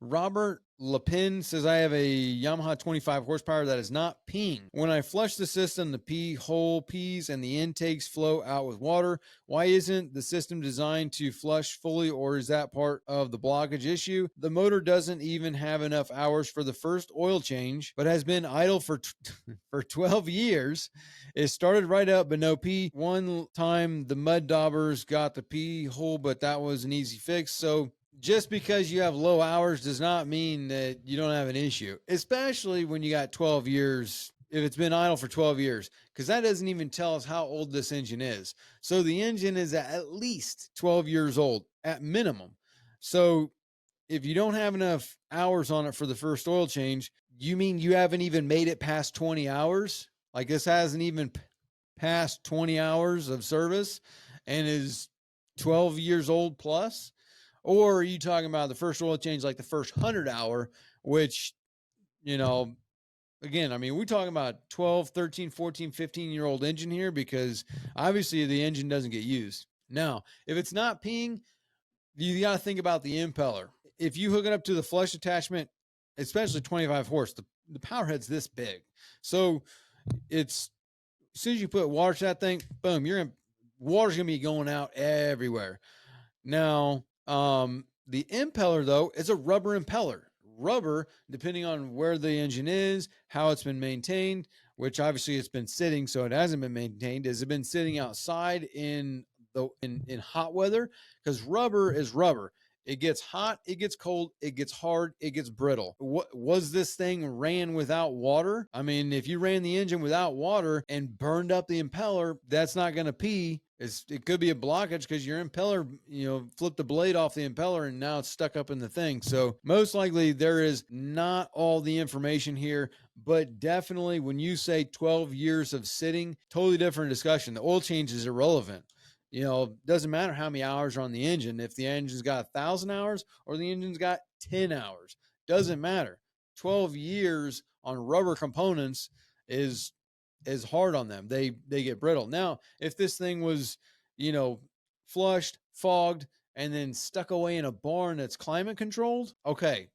Robert Lapin says, I have a Yamaha 25 horsepower that is not peeing. When I flush the system, the pee hole pees and the intakes flow out with water. Why isn't the system designed to flush fully, or is that part of the blockage issue? The motor doesn't even have enough hours for the first oil change, but has been idle for 12 years. It started right up, but no pee. One time the mud daubers got the pee hole, but that was an easy fix. So just because you have low hours does not mean that you don't have an issue, especially when you got 12 years, if it's been idle for 12 years, because that doesn't even tell us how old this engine is. So the engine is at least 12 years old at minimum. So if you don't have enough hours on it for the first oil change, you mean you haven't even made it past 20 hours? Like this hasn't even passed 20 hours of service and is 12 years old plus? Or are you talking about the first oil change, like the first 100 hour, which, you know, again, I mean, we're talking about 12, 13, 14, 15-year-old engine here, because obviously the engine doesn't get used. Now, if it's not peeing, you got to think about the impeller. If you hook it up to the flush attachment, especially 25 horse, the power head's this big. So it's, as soon as you put water to that thing, boom, water's going to be going out everywhere. Now, the impeller, though, is a rubber impeller. Rubber, depending on where the engine is, how it's been maintained, which obviously it's been sitting, so it hasn't been maintained. Has it been sitting outside in hot weather? Because rubber is rubber. It gets hot, it gets cold, it gets hard, it gets brittle. What was this thing ran without water? I mean, if you ran the engine without water and burned up the impeller, that's not going to pee. It could be a blockage because your impeller, flipped the blade off the impeller and now it's stuck up in the thing. So most likely there is not all the information here, but definitely when you say 12 years of sitting, totally different discussion. The oil change is irrelevant. Doesn't matter how many hours are on the engine. If the engine's got 1,000 hours or the engine's got 10 hours, doesn't matter. 12 years on rubber components is hard on them. They get brittle. Now, if this thing was, flushed, fogged, and then stuck away in a barn that's climate controlled, okay,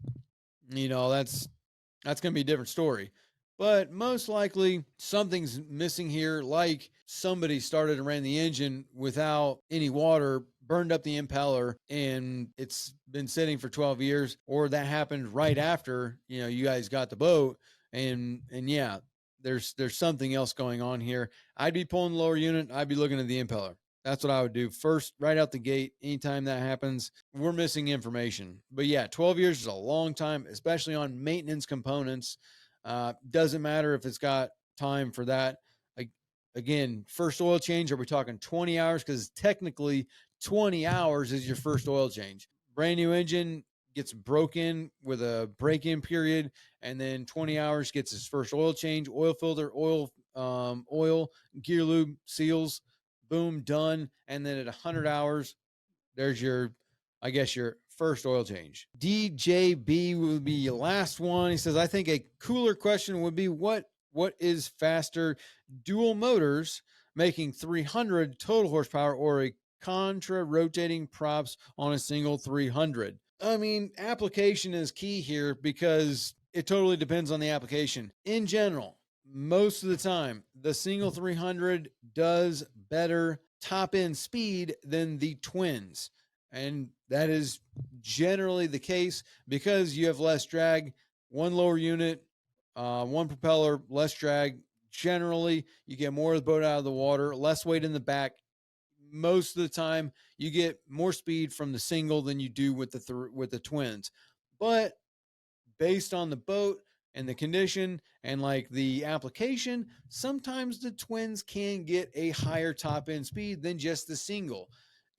that's going to be a different story. But most likely something's missing here, like somebody started and ran the engine without any water, burned up the impeller, and it's been sitting for 12 years, or that happened right after, you guys got the boat. And yeah, there's something else going on here. I'd be pulling the lower unit. I'd be looking at the impeller. That's what I would do first, right out the gate. Anytime that happens, we're missing information. But yeah, 12 years is a long time, especially on maintenance components. Doesn't matter if it's got time for that. Again, first oil change, are we talking 20 hours? Because technically 20 hours is your first oil change. Brand new engine gets broken with a break-in period, and then 20 hours gets his first oil change, oil filter, oil, gear lube, seals, boom, done. And then at 100 hours, there's your first oil change. DJB will be your last one. He says, I think a cooler question would be what is faster, dual motors making 300 total horsepower or a contra rotating props on a single 300? I mean, application is key here because it totally depends on the application. In general, most of the time, the single 300 does better top end speed than the twins. And that is generally the case because you have less drag, one lower unit, one propeller, less drag. Generally, you get more of the boat out of the water, less weight in the back. Most of the time, you get more speed from the single than you do with the twins. But based on the boat and the condition and like the application, sometimes the twins can get a higher top end speed than just the single,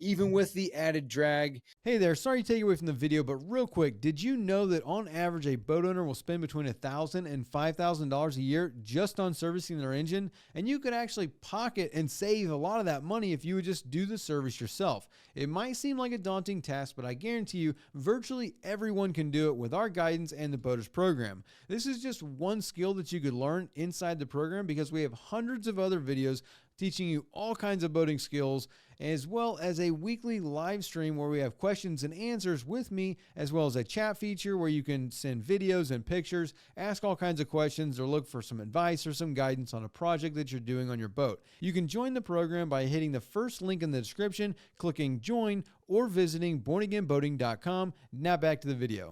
even with the added drag. Hey there, sorry to take you away from the video, but real quick, did you know that on average a boat owner will spend between $1,000 and $5,000 a year just on servicing their engine? And you could actually pocket and save a lot of that money if you would just do the service yourself. It might seem like a daunting task, but I guarantee you virtually everyone can do it with our guidance and the Boaters program. This is just one skill that you could learn inside the program because we have hundreds of other videos teaching you all kinds of boating skills, as well as a weekly live stream where we have questions and answers with me, as well as a chat feature where you can send videos and pictures, ask all kinds of questions, or look for some advice or some guidance on a project that you're doing on your boat. You can join the program by hitting the first link in the description, clicking join, or visiting bornagainboating.com. Now back to the video.